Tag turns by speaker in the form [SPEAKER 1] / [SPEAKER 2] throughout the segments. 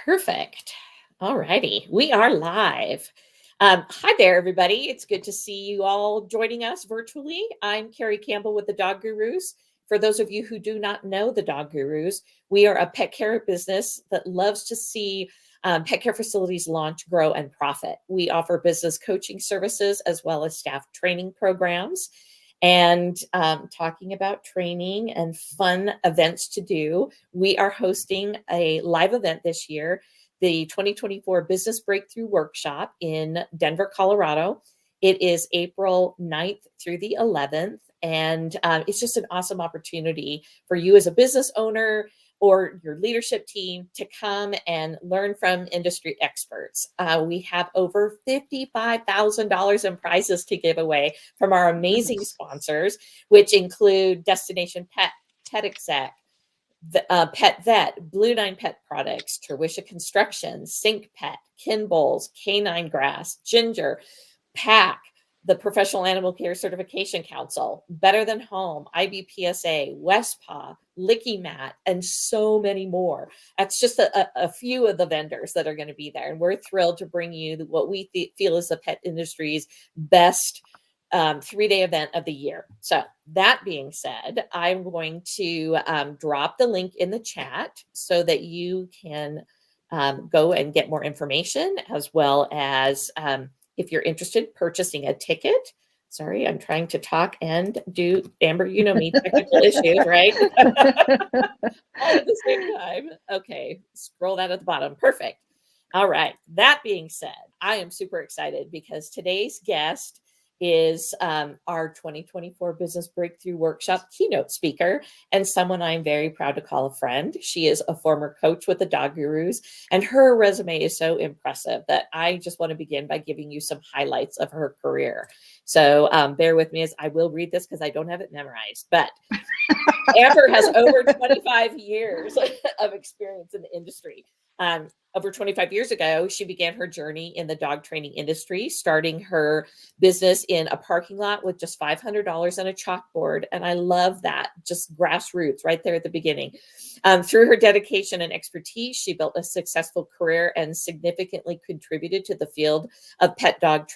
[SPEAKER 1] Perfect. All righty. We are live. Hi there, everybody. It's good to see you all joining us virtually. I'm Kari Campbell with the Dog Gurus. For those of you who do not know the Dog Gurus, we are a pet care business that loves to see pet care facilities launch, grow, and profit. We offer business coaching services as well as staff training programs. And talking about training and fun events to do, we are hosting a live event this year, the 2024 Business Breakthrough Workshop in Denver, Colorado. It is April 9th through the 11th, and it's just an awesome opportunity for you as a business owner or your leadership team to come and learn from industry experts. We have over $55,000 in prizes to give away from our amazing sponsors, which include Destination Pet, Pet Exec, Pet Vet, Blue Nine Pet Products, Terwisha Construction, Sync Pet, Kinbowls, Canine Grass, Ginger, PAC, the Professional Animal Care Certification Council, Better Than Home, IBPSA, Westpaw, Licky Mat, and so many more. That's just a few of the vendors that are going to be there. And we're thrilled to bring you what we feel is the pet industry's best 3-day event of the year. So that being said, I'm going to drop the link in the chat so that you can go and get more information, as well as if you're interested in purchasing a ticket. Sorry, I'm trying to talk and do, Amber, you know me, technical issues, right? All at the same time. Okay, scroll that at the bottom. Perfect. All right. That being said, I am super excited because today's guest is our 2024 Business Breakthrough Workshop keynote speaker, and someone I'm very proud to call a friend. She is a former coach with the Dog Gurus, and her resume is so impressive that I just want to begin by giving you some highlights of her career. So bear with me as I will read this because I don't have it memorized, but Amber has over 25 years of experience in the industry. Over 25 years ago, she began her journey in the dog training industry, starting her business in a parking lot with just $500 and a chalkboard. And I love that, just grassroots right there at the beginning. Through her dedication and expertise, she built a successful career and significantly contributed to the field of pet dog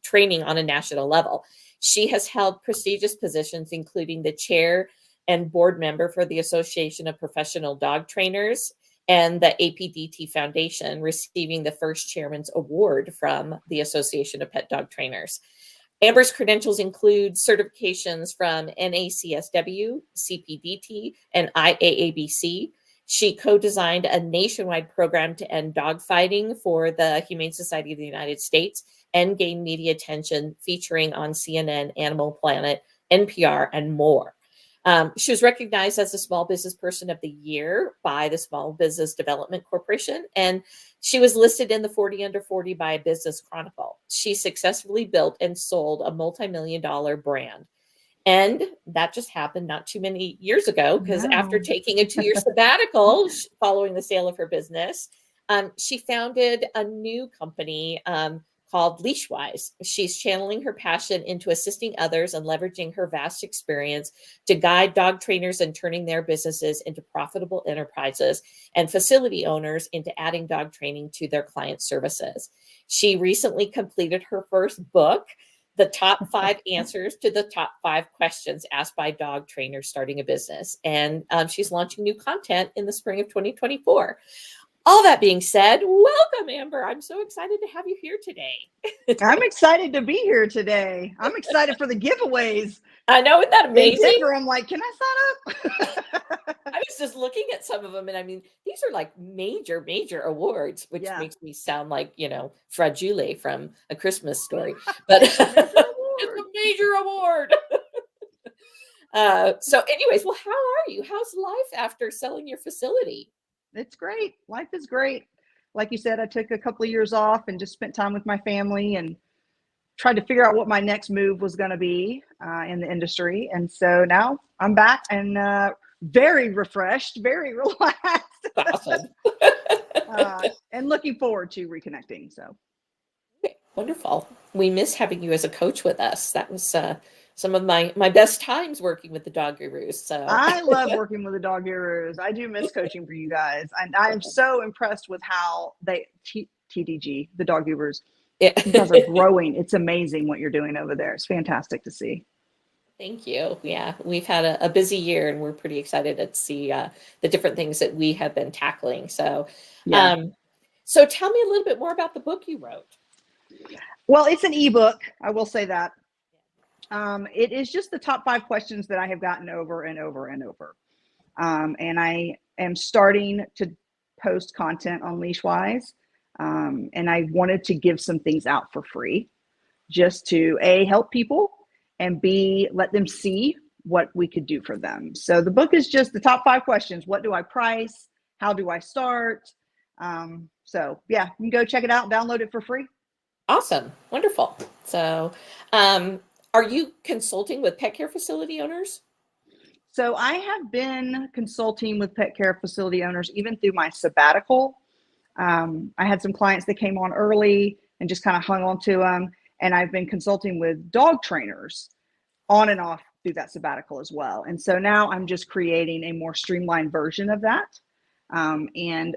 [SPEAKER 1] training on a national level. She has held prestigious positions, including the chair and board member for the Association of Professional Dog Trainers and the APDT Foundation, receiving the first chairman's award from the Association of Pet Dog Trainers. Amber's credentials include certifications from NACSW, CPDT, and IAABC. She co-designed a nationwide program to end dogfighting for the Humane Society of the United States and gained media attention featuring on CNN, Animal Planet, NPR, and more. She was recognized as the Small Business Person of the Year by the Small Business Development Corporation, and she was listed in the 40 Under 40 by Business Chronicle. She successfully built and sold a multi-million-dollar brand. And that just happened not too many years ago, because after taking a 2-year sabbatical following the sale of her business, she founded a new company called Leashwise. She's channeling her passion into assisting others and leveraging her vast experience to guide dog trainers and turning their businesses into profitable enterprises and facility owners into adding dog training to their client services. She recently completed her first book, The Top 5 Answers to the Top 5 Questions Asked by Dog Trainers Starting a Business. And she's launching new content in the spring of 2024. All that being said, welcome, Amber. I'm so excited to have you here today.
[SPEAKER 2] I'm excited to be here today. I'm excited for the giveaways.
[SPEAKER 1] I know, isn't that amazing?
[SPEAKER 2] In Denver, I'm like, can I sign
[SPEAKER 1] up? I was just looking at some of them, and I mean, these are like major awards, which makes me sound like, Fragile from A Christmas Story. But it's a major award. So anyways, well, how are you? How's life after selling your facility?
[SPEAKER 2] It's great. Life is great. Like you said, I took a couple of years off and just spent time with my family and tried to figure out what my next move was going to be in the industry. And so now I'm back and very refreshed, very relaxed.
[SPEAKER 1] Awesome.
[SPEAKER 2] And looking forward to reconnecting. So.
[SPEAKER 1] Wonderful. We miss having you as a coach with us. That was some of my best times working with the dog gurus. So
[SPEAKER 2] I love working with the dog gurus. I do miss coaching for you guys. And I'm so impressed with how TDG, the dog gurus,
[SPEAKER 1] yeah.
[SPEAKER 2] you guys are growing. It's amazing what you're doing over there. It's fantastic to see.
[SPEAKER 1] Thank you. Yeah, we've had a busy year, and we're pretty excited to see the different things that we have been tackling. So,
[SPEAKER 2] Yeah.
[SPEAKER 1] so tell me a little bit more about the book you wrote.
[SPEAKER 2] Well, it's an ebook. I will say that. It is just the top 5 questions that I have gotten over and over and over. And I am starting to post content on Leashwise. And I wanted to give some things out for free just to A, help people, and B, let them see what we could do for them. So the book is just the top 5 questions. What do I price? How do I start? So yeah, you can go check it out, download it for free.
[SPEAKER 1] Awesome. Wonderful. So, are you consulting with pet care facility owners?
[SPEAKER 2] So I have been consulting with pet care facility owners even through my sabbatical. I had some clients that came on early and just kind of hung on to them. And I've been consulting with dog trainers on and off through that sabbatical as well. And so now I'm just creating a more streamlined version of that, and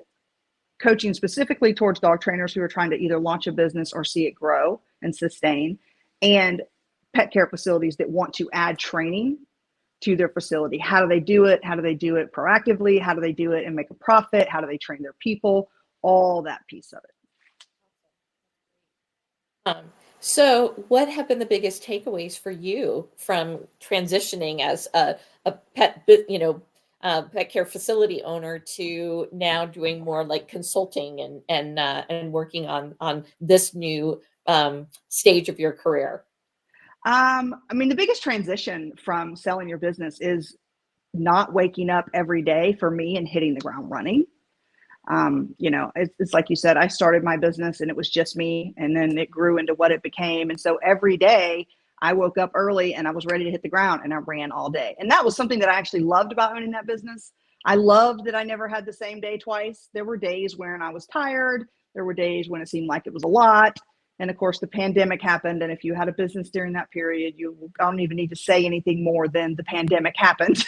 [SPEAKER 2] coaching specifically towards dog trainers who are trying to either launch a business or see it grow and sustain, and pet care facilities that want to add training to their facility. How do they do it? How do they do it proactively? How do they do it and make a profit? How do they train their people? All that piece of it.
[SPEAKER 1] So what have been the biggest takeaways for you from transitioning as a pet, pet care facility owner to now doing more like consulting and working on this new stage of your career?
[SPEAKER 2] I mean, the biggest transition from selling your business is not waking up every day for me and hitting the ground running. It's like you said, I started my business and it was just me, and then it grew into what it became. And so every day I woke up early and I was ready to hit the ground and I ran all day. And that was something that I actually loved about owning that business. I loved that I never had the same day twice. There were days when I was tired. There were days when it seemed like it was a lot. And of course, the pandemic happened. And if you had a business during that period, I don't even need to say anything more than the pandemic happened.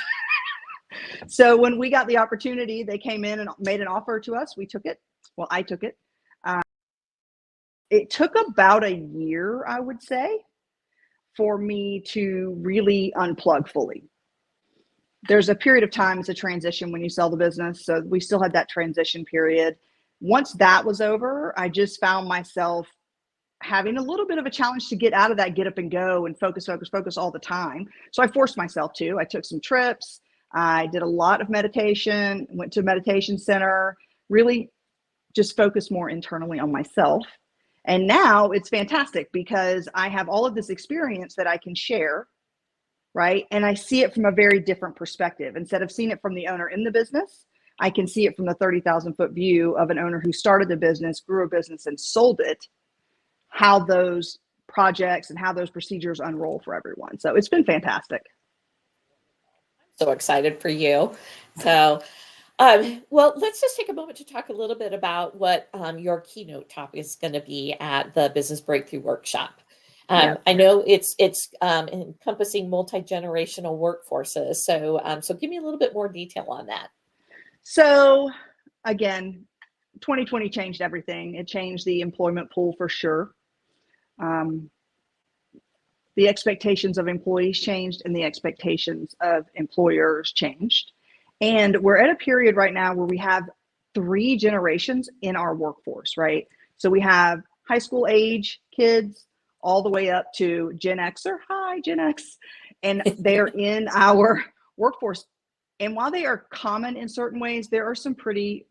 [SPEAKER 2] So when we got the opportunity, they came in and made an offer to us. We took it. Well, I took it. It took about a year, I would say, for me to really unplug fully. There's a period of time, it's a transition when you sell the business. So we still had that transition period. Once that was over, I just found myself having a little bit of a challenge to get out of that get up and go and focus all the time. So I forced myself to. I took some trips. I did a lot of meditation, went to a meditation center, really just focused more internally on myself. And now it's fantastic because I have all of this experience that I can share, right? And I see it from a very different perspective. Instead of seeing it from the owner in the business, I can see it from the 30,000-foot view of an owner who started the business, grew a business, and sold it, how those projects and how those procedures unroll for everyone. So it's been fantastic.
[SPEAKER 1] So excited for you. So, well, let's just take a moment to talk a little bit about what your keynote topic is going to be at the Business Breakthrough Workshop. I know it's encompassing multi-generational workforces. So give me a little bit more detail on that.
[SPEAKER 2] So again, 2020 changed everything. It changed the employment pool for sure. The expectations of employees changed and the expectations of employers changed. And we're at a period right now where we have 3 generations in our workforce, right? So we have high school age kids all the way up to Gen Xer, hi Gen X, and they are in our workforce. And while they are common in certain ways, there are some pretty,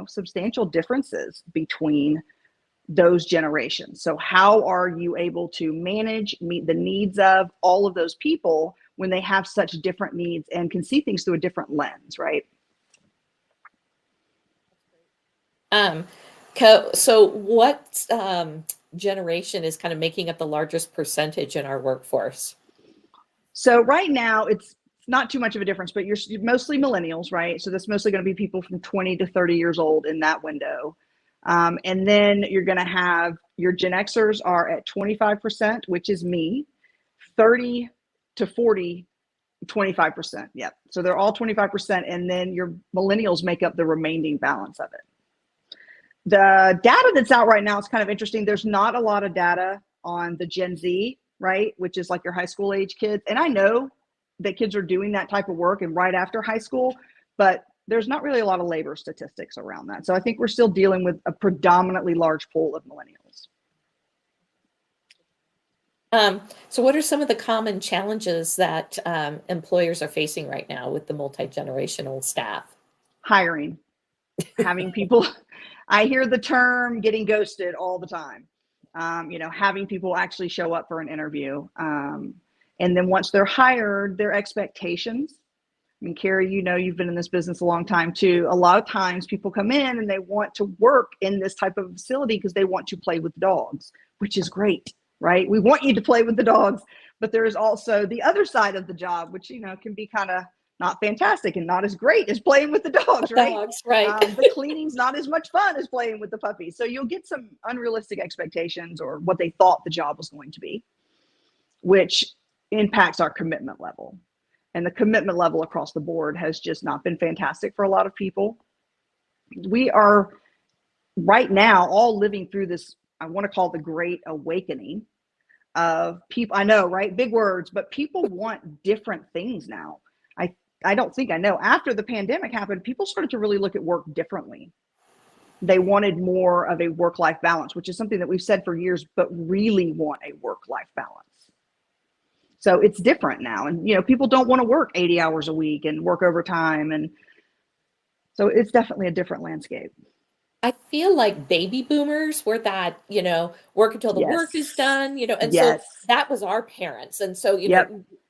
[SPEAKER 2] substantial differences between those generations. So how are you able to meet the needs of all of those people when they have such different needs and can see things through a different lens, right?
[SPEAKER 1] So what generation is kind of making up the largest percentage in our workforce?
[SPEAKER 2] So right now it's not too much of a difference, but you're mostly millennials, right? So that's mostly going to be people from 20 to 30 years old in that window. And then you're going to have your Gen Xers are at 25%, which is me, 30 to 40, 25%. Yep. So they're all 25%. And then your millennials make up the remaining balance of it. The data that's out right now is kind of interesting. There's not a lot of data on the Gen Z, right? Which is like your high school age kids. And I know that kids are doing that type of work and right after high school, but there's not really a lot of labor statistics around that. So I think we're still dealing with a predominantly large pool of millennials.
[SPEAKER 1] So what are some of the common challenges that employers are facing right now with the multi-generational staff?
[SPEAKER 2] Hiring, having people, I hear the term getting ghosted all the time. Having people actually show up for an interview. And then once they're hired, their expectations. I mean, Kari, you've been in this business a long time too. A lot of times people come in and they want to work in this type of facility because they want to play with dogs, which is great, right? We want you to play with the dogs, but there is also the other side of the job, which, can be kind of not fantastic and not as great as playing with the dogs, right?
[SPEAKER 1] Dogs, right.
[SPEAKER 2] The cleaning's not as much fun as playing with the puppies. So you'll get some unrealistic expectations or what they thought the job was going to be, which impacts our commitment level. And the commitment level across the board has just not been fantastic for a lot of people. We are right now all living through this, I want to call the great awakening of people. I know, right? Big words, but people want different things now. I don't think I know. After the pandemic happened, people started to really look at work differently. They wanted more of a work-life balance, which is something that we've said for years, but really want a work-life balance. So it's different now. And, people don't want to work 80 hours a week and work overtime. And so it's definitely a different landscape.
[SPEAKER 1] I feel like baby boomers were that, work until the work is done, and so that was our parents. And so,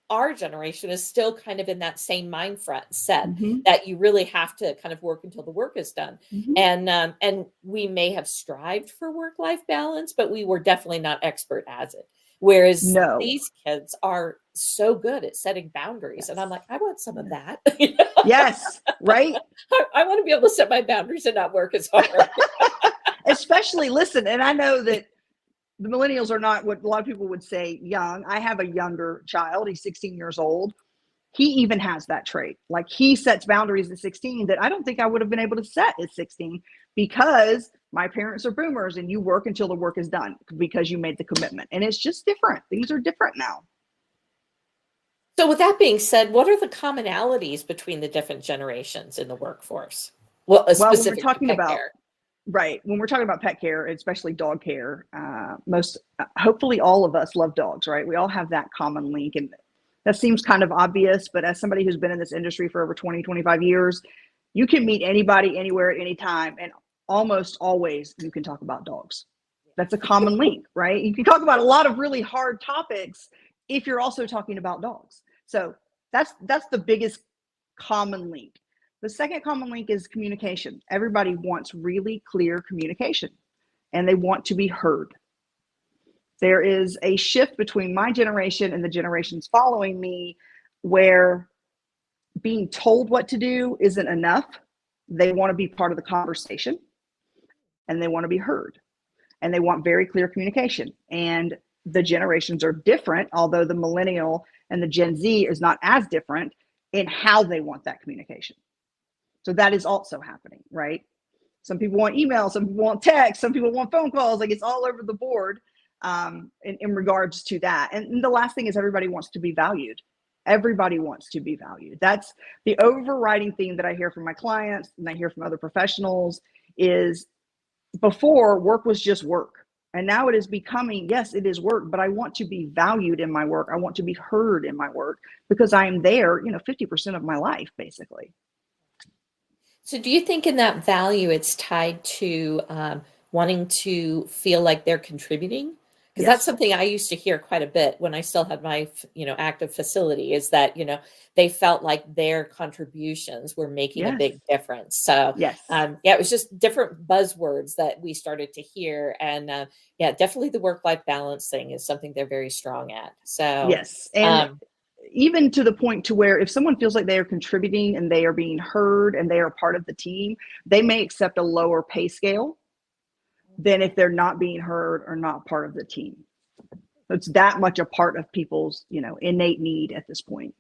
[SPEAKER 1] our generation is still kind of in that same set that you really have to kind of work until the work is done. And we may have strived for work-life balance, but we were definitely not expert as it. Whereas these kids are so good at setting boundaries. And I'm like, I want some of that.
[SPEAKER 2] Yes, right.
[SPEAKER 1] I want to be able to set my boundaries and not work as hard.
[SPEAKER 2] Especially, listen, and I know that the millennials are not what a lot of people would say young. I have a younger child. He's 16 years old. He even has that trait. Like he sets boundaries at 16 that I don't think I would have been able to set at 16 because my parents are boomers and you work until the work is done because you made the commitment. And it's just different. Things are different now.
[SPEAKER 1] So with that being said, what are the commonalities between the different generations in the workforce? Well,
[SPEAKER 2] when we're talking about care. Right. When we're talking about pet care, especially dog care, hopefully all of us love dogs, right? We all have that common link. And that seems kind of obvious, but as somebody who's been in this industry for over 20, 25 years, you can meet anybody, anywhere, at any time. And almost always you can talk about dogs. That's a common link, right? You can talk about a lot of really hard topics if you're also talking about dogs. So that's the biggest common link. The second common link is communication. Everybody wants really clear communication and they want to be heard. There is a shift between my generation and the generations following me where being told what to do isn't enough. They want to be part of the conversation and they want to be heard and they want very clear communication. And the generations are different, although the millennial and the Gen Z is not as different in how they want that communication. So that is also happening, right? Some people want email, some people want text, some people want phone calls. Like it's all over the board in regards to that. And the last thing is everybody wants to be valued. Everybody wants to be valued. That's the overriding theme that I hear from my clients and I hear from other professionals is before work was just work. And now it is becoming, yes, it is work, but I want to be valued in my work. I want to be heard in my work because I am there, 50% of my life, basically.
[SPEAKER 1] So do you think in that value, it's tied to wanting to feel like they're contributing? Because that's something I used to hear quite a bit when I still had my, active facility is that, they felt like their contributions were making a big difference. So it was just different buzzwords that we started to hear. And definitely the work-life balance thing is something they're very strong at. So
[SPEAKER 2] and even to the point to where if someone feels like they are contributing and they are being heard and they are part of the team, they may accept a lower pay scale than if they're not being heard or not part of the team. It's that much a part of people's, innate need at this point.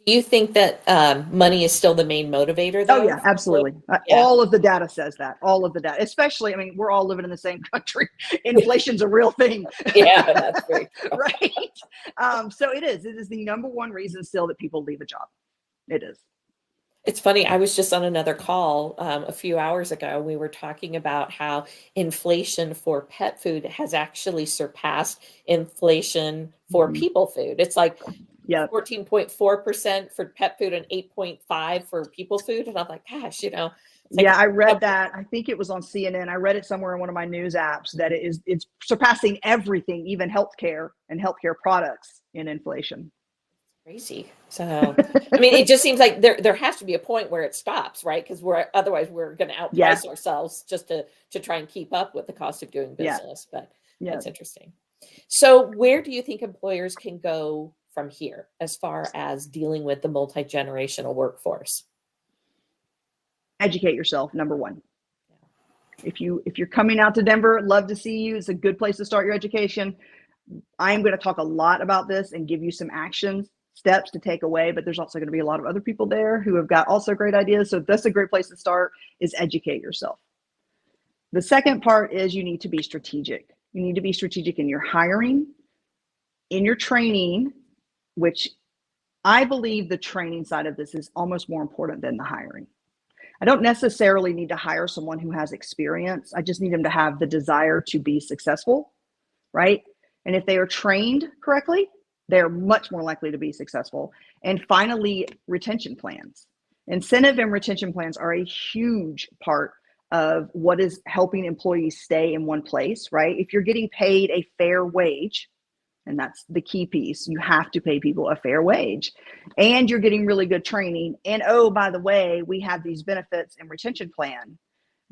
[SPEAKER 1] Do you think that money is still the main motivator, though?
[SPEAKER 2] Oh, yeah, absolutely. All of the data says that. All of the data, especially, we're all living in the same country. Inflation's a real thing.
[SPEAKER 1] Yeah, that's very true.
[SPEAKER 2] Right. So it is the number one reason still that people leave a job. It is.
[SPEAKER 1] It's funny. I was just on another call a few hours ago. We were talking about how inflation for pet food has actually surpassed inflation for people food. It's like 14.4% for pet food and 8.5% for people food. And I'm like, gosh,
[SPEAKER 2] I read that. I think it was on CNN. I read it somewhere in one of my news apps that it's surpassing everything, even healthcare and healthcare products in inflation.
[SPEAKER 1] Crazy. So, it just seems like there has to be a point where it stops, right? Because otherwise we're going to outprice ourselves just to try and keep up with the cost of doing business. But that's interesting. So where do you think employers can go from here as far as dealing with the multi-generational workforce?
[SPEAKER 2] Educate yourself, number one. If you're coming out to Denver, love to see you. It's a good place to start your education. I'm going to talk a lot about this and give you some action steps to take away, but there's also going to be a lot of other people there who have got also great ideas. So that's a great place to start, is educate yourself. The second part is you need to be strategic. You need to be strategic in your hiring, in your training, which I believe the training side of this is almost more important than the hiring. I don't necessarily need to hire someone who has experience. I just need them to have the desire to be successful, right? And if they are trained correctly, they're much more likely to be successful. And finally, retention plans. Incentive and retention plans are a huge part of what is helping employees stay in one place, right? If you're getting paid a fair wage, and that's the key piece, you have to pay people a fair wage, and you're getting really good training. And oh, by the way, we have these benefits and retention plan.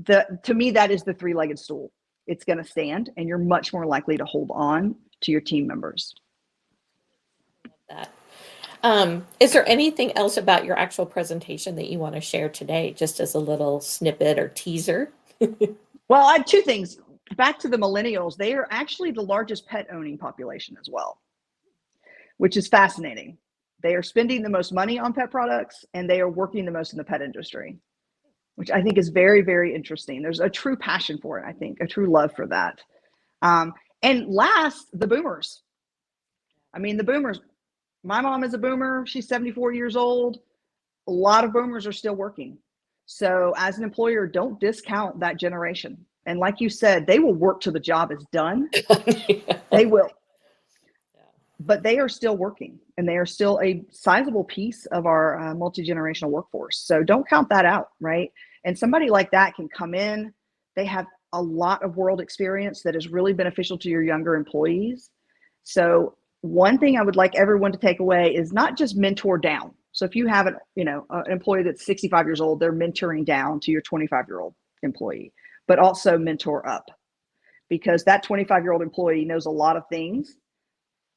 [SPEAKER 2] To me, that is the three-legged stool. It's going to stand, and you're much more likely to hold on to your team members.
[SPEAKER 1] Is there anything else about your actual presentation that you want to share today, just as a little snippet or teaser?
[SPEAKER 2] Well, I have two things. Back to the millennials, they are actually the largest pet owning population as well, which is fascinating. They are spending the most money on pet products, and they are working the most in the pet industry, which I think is very, very interesting. There's a true passion for it, I think, a true love for that. And last, the boomers. The boomers. My mom is a boomer. She's 74 years old. A lot of boomers are still working. So as an employer, don't discount that generation. And like you said, they will work till the job is done. They will. But they are still working, and they are still a sizable piece of our multi-generational workforce. So don't count that out, right? And somebody like that can come in. They have a lot of world experience that is really beneficial to your younger employees. So one thing I would like everyone to take away is not just mentor down. So if you have an employee that's 65 years old, they're mentoring down to your 25-year-old employee, but also mentor up, because that 25-year-old employee knows a lot of things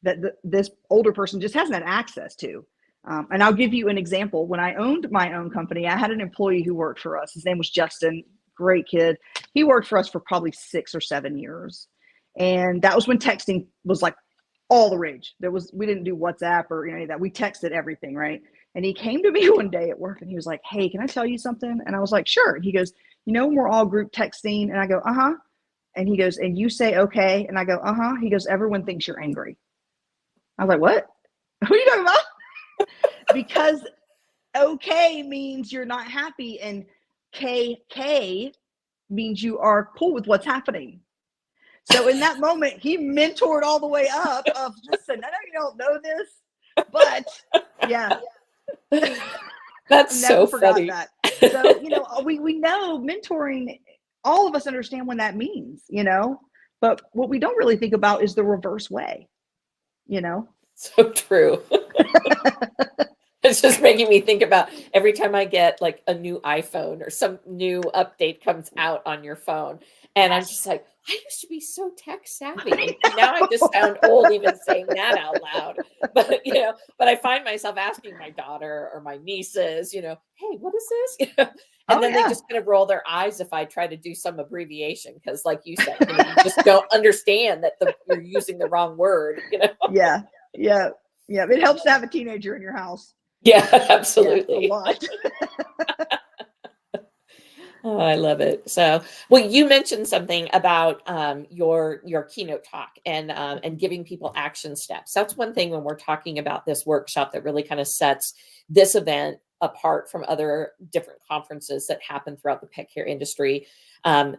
[SPEAKER 2] that this older person just hasn't had access to. And I'll give you an example. When I owned my own company, I had an employee who worked for us. His name was Justin, great kid. He worked for us for probably 6 or 7 years. And that was when texting was like all the rage. We didn't do WhatsApp or any of that. We texted everything, right? And he came to me one day at work and he was like, "Hey, can I tell you something?" And I was like, "Sure." And he goes, "When we're all group texting," and I go, "Uh-huh." And he goes, "And you say okay?" And I go, "Uh-huh." He goes, "Everyone thinks you're angry." I was like, "What? What are you talking about?" Because okay means you're not happy, and KK means you are cool with what's happening. So in that moment, he mentored all the way up of, listen, I know you don't know this, but yeah.
[SPEAKER 1] That's so funny.
[SPEAKER 2] That. So, we know mentoring, all of us understand what that means, but what we don't really think about is the reverse way,
[SPEAKER 1] So true. It's just making me think about every time I get like a new iPhone or some new update comes out on your phone. And I'm just like, I used to be so tech savvy. And now I just sound old even saying that out loud. But, but I find myself asking my daughter or my nieces, hey, what is this? And
[SPEAKER 2] Oh
[SPEAKER 1] then they
[SPEAKER 2] yeah.
[SPEAKER 1] just kind of roll their eyes if I try to do some abbreviation. Because like you said, you just don't understand that you're using the wrong word,
[SPEAKER 2] Yeah. Yeah. Yeah. It helps to have a teenager in your house.
[SPEAKER 1] Yeah,
[SPEAKER 2] Yeah,
[SPEAKER 1] absolutely.
[SPEAKER 2] a lot.
[SPEAKER 1] Oh, I love it. So, well, you mentioned something about your keynote talk and giving people action steps. That's one thing when we're talking about this workshop that really kind of sets this event apart from other different conferences that happen throughout the pet care industry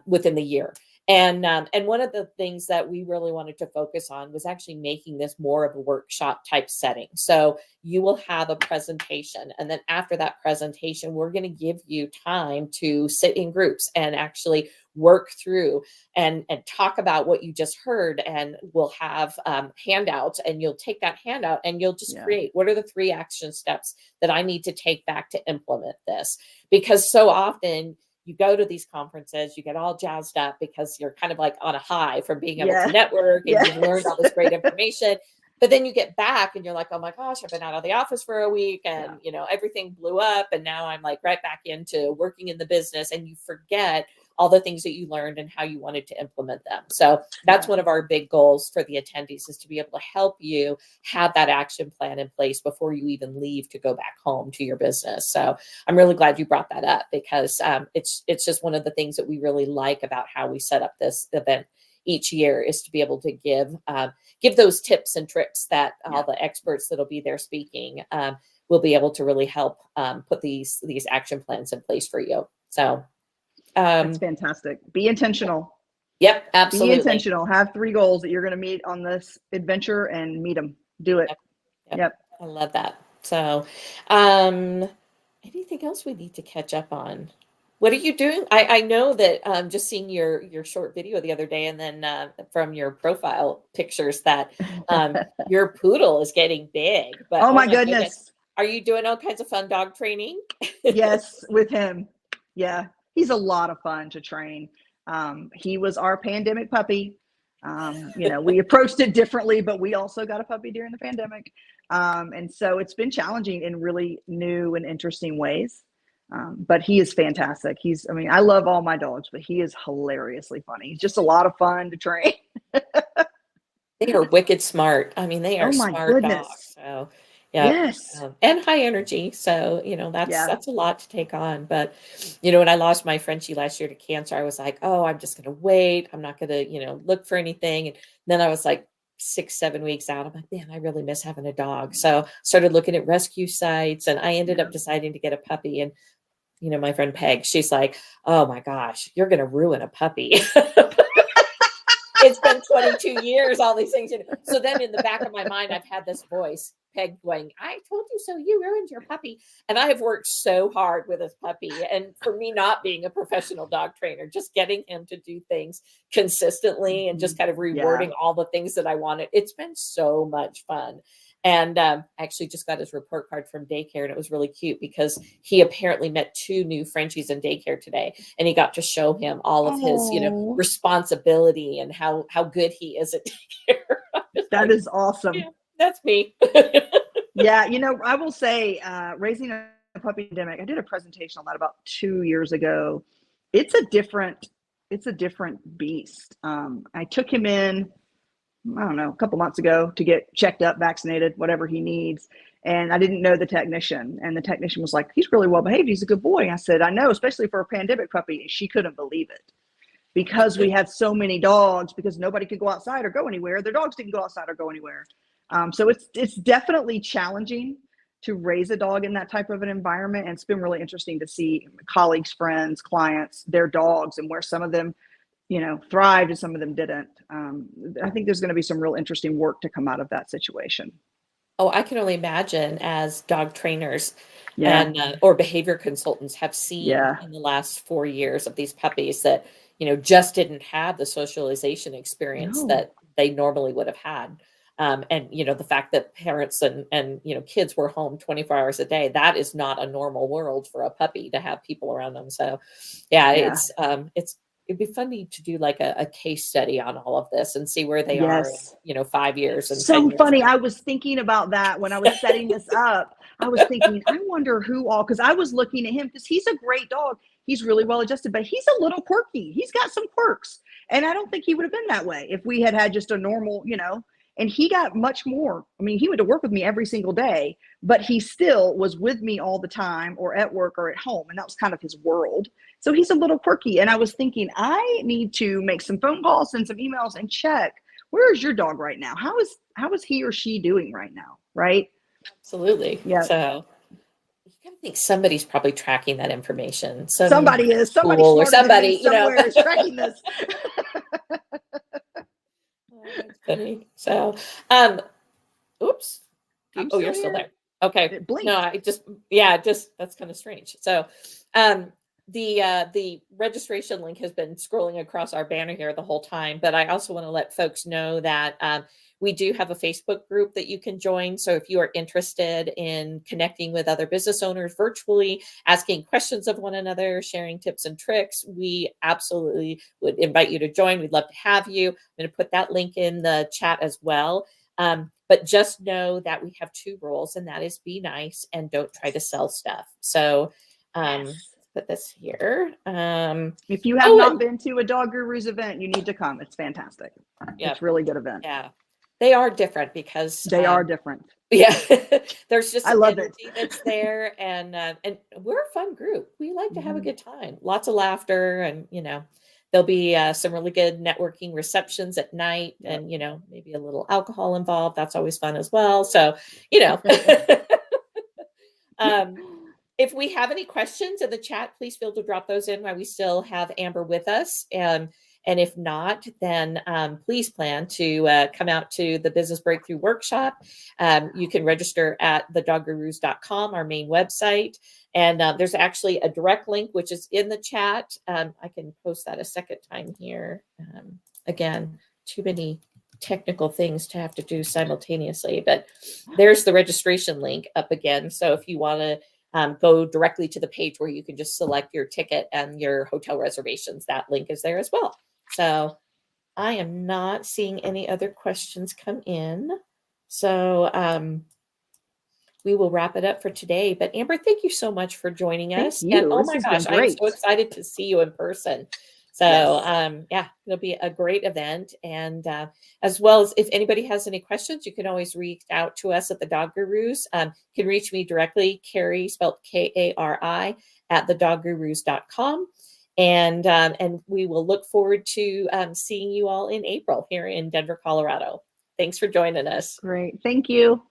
[SPEAKER 1] within the year. And one of the things that we really wanted to focus on was actually making this more of a workshop type setting. So you will have a presentation, and then after that presentation, we're going to give you time to sit in groups and actually work through and talk about what you just heard. And we'll have handouts, and you'll take that handout and you'll just create, what are the 3 action steps that I need to take back to implement this? Because so often you go to these conferences, you get all jazzed up because you're kind of like on a high from being able to network and you've learned all this great information. But then you get back and you're like, oh my gosh, I've been out of the office for a week and, everything blew up. And now I'm like right back into working in the business, and you forget all the things that you learned and how you wanted to implement them. So that's one of our big goals for the attendees, is to be able to help you have that action plan in place before you even leave to go back home to your business. So I'm really glad you brought that up, because it's just one of the things that we really like about how we set up this event each year, is to be able to give those tips and tricks that all the experts that'll be there speaking will be able to really help put these action plans in place for you. So
[SPEAKER 2] that's fantastic. Be intentional.
[SPEAKER 1] Yep, absolutely.
[SPEAKER 2] Be intentional. Have 3 goals that you're going to meet on this adventure, and meet them. Do it. Yep.
[SPEAKER 1] I love that. So anything else we need to catch up on? What are you doing? I know that just seeing your short video the other day, and then from your profile pictures, that your poodle is getting big. But
[SPEAKER 2] oh my goodness.
[SPEAKER 1] Are you doing all kinds of fun dog training?
[SPEAKER 2] Yes, with him. Yeah, he's a lot of fun to train. He was our pandemic puppy. We approached it differently, but we also got a puppy during the pandemic. And so it's been challenging in really new and interesting ways. But he is fantastic. I love all my dogs, but he is hilariously funny. He's just a lot of fun to train.
[SPEAKER 1] They are wicked smart. I mean, they are smart dogs. So yeah.
[SPEAKER 2] Yes.
[SPEAKER 1] And high energy. So, that's a lot to take on. But, when I lost my Frenchie last year to cancer, I was like, oh, I'm just going to wait. I'm not going to, look for anything. And then I was like 6-7 weeks out. I'm like, man, I really miss having a dog. So started looking at rescue sites, and I ended up deciding to get a puppy. And, my friend Peg, she's like, oh my gosh, you're going to ruin a puppy. It's been 22 years, all these things. So then in the back of my mind, I've had this voice, Peg, going, I told you so, you ruined your puppy. And I have worked so hard with this puppy. And for me, not being a professional dog trainer, just getting him to do things consistently and just kind of rewarding all the things that I wanted. It's been so much fun. And actually just got his report card from daycare, and it was really cute because he apparently met 2 new Frenchies in daycare today, and he got to show him all of his, responsibility and how good he is at daycare.
[SPEAKER 2] That is awesome.
[SPEAKER 1] Yeah, that's me.
[SPEAKER 2] Yeah, I will say, raising a puppy pandemic, I did a presentation on that about 2 years ago. It's a different beast. I took him in, I don't know, a couple months ago to get checked up, vaccinated, whatever he needs. And I didn't know the technician. And the technician was like, he's really well behaved. He's a good boy. I said, I know, especially for a pandemic puppy. And she couldn't believe it, because we had so many dogs, because nobody could go outside or go anywhere. Their dogs didn't go outside or go anywhere. So it's definitely challenging to raise a dog in that type of an environment. And it's been really interesting to see colleagues, friends, clients, their dogs, and where some of them thrived and some of them didn't. I think there's going to be some real interesting work to come out of that situation.
[SPEAKER 1] Oh, I can only imagine, as dog trainers and or behavior consultants have seen in the last 4 years of these puppies that, just didn't have the socialization experience that they normally would have had. And, the fact that parents and kids were home 24 hours a day, that is not a normal world for a puppy to have people around them. So yeah, it'd be funny to do like a case study on all of this and see where they are in, 5 years and 10
[SPEAKER 2] So
[SPEAKER 1] years.
[SPEAKER 2] funny. I was thinking about that when I was setting this up. I was thinking, I wonder who all, because I was looking at him because he's a great dog. He's really well adjusted, but he's a little quirky. He's got some quirks. And I don't think he would have been that way if we had just a normal, and he got much more. I mean, he went to work with me every single day, but he still was with me all the time or at work or at home. And that was kind of his world. So he's a little quirky. And I was thinking, I need to make some phone calls, send some emails, and check, where is your dog right now? How is he or she doing right now? Right?
[SPEAKER 1] Absolutely.
[SPEAKER 2] Yeah.
[SPEAKER 1] So you gotta think somebody's probably tracking that information.
[SPEAKER 2] Somebody is. Somebody
[SPEAKER 1] or somebody,
[SPEAKER 2] somewhere is tracking this.
[SPEAKER 1] That's funny. So, oops. You're still there. Okay. No, that's kind of strange. So, the registration link has been scrolling across our banner here the whole time, but I also want to let folks know that we do have a Facebook group that you can join. So if you are interested in connecting with other business owners virtually, asking questions of one another, sharing tips and tricks, we absolutely would invite you to join. We'd love to have you. I'm going to put that link in the chat as well. But just know that we have 2 rules, and that is be nice and don't try to sell stuff. So put this here.
[SPEAKER 2] If you have not been to a Dog Gurus event, you need to come. It's fantastic. It's a really good event.
[SPEAKER 1] Yeah. They are different because
[SPEAKER 2] they are different.
[SPEAKER 1] Yeah. There's just
[SPEAKER 2] I love it.
[SPEAKER 1] that's there. And we're a fun group. We like to have a good time. Lots of laughter, and there'll be some really good networking receptions at night, and maybe a little alcohol involved. That's always fun as well. So, if we have any questions in the chat, please feel to drop those in while we still have Amber with us. And if not, then please plan to come out to the Business Breakthrough Workshop. You can register at thedoggurus.com, our main website. And there's actually a direct link, which is in the chat. I can post that a second time here. Again, too many technical things to have to do simultaneously, but there's the registration link up again. So if you want to go directly to the page where you can just select your ticket and your hotel reservations, that link is there as well. So I am not seeing any other questions come in. So we will wrap it up for today. But Amber, thank you so much for joining us.
[SPEAKER 2] Thank you.
[SPEAKER 1] And oh
[SPEAKER 2] This
[SPEAKER 1] my
[SPEAKER 2] has
[SPEAKER 1] gosh,
[SPEAKER 2] been great.
[SPEAKER 1] I'm so excited to see you in person. So it'll be a great event. And as well as if anybody has any questions, you can always reach out to us at the Dog Gurus. You can reach me directly, Kari, spelled Kari, at thedoggurus.com. And we will look forward to seeing you all in April here in Denver, Colorado. Thanks for joining us.
[SPEAKER 2] Great. Thank you.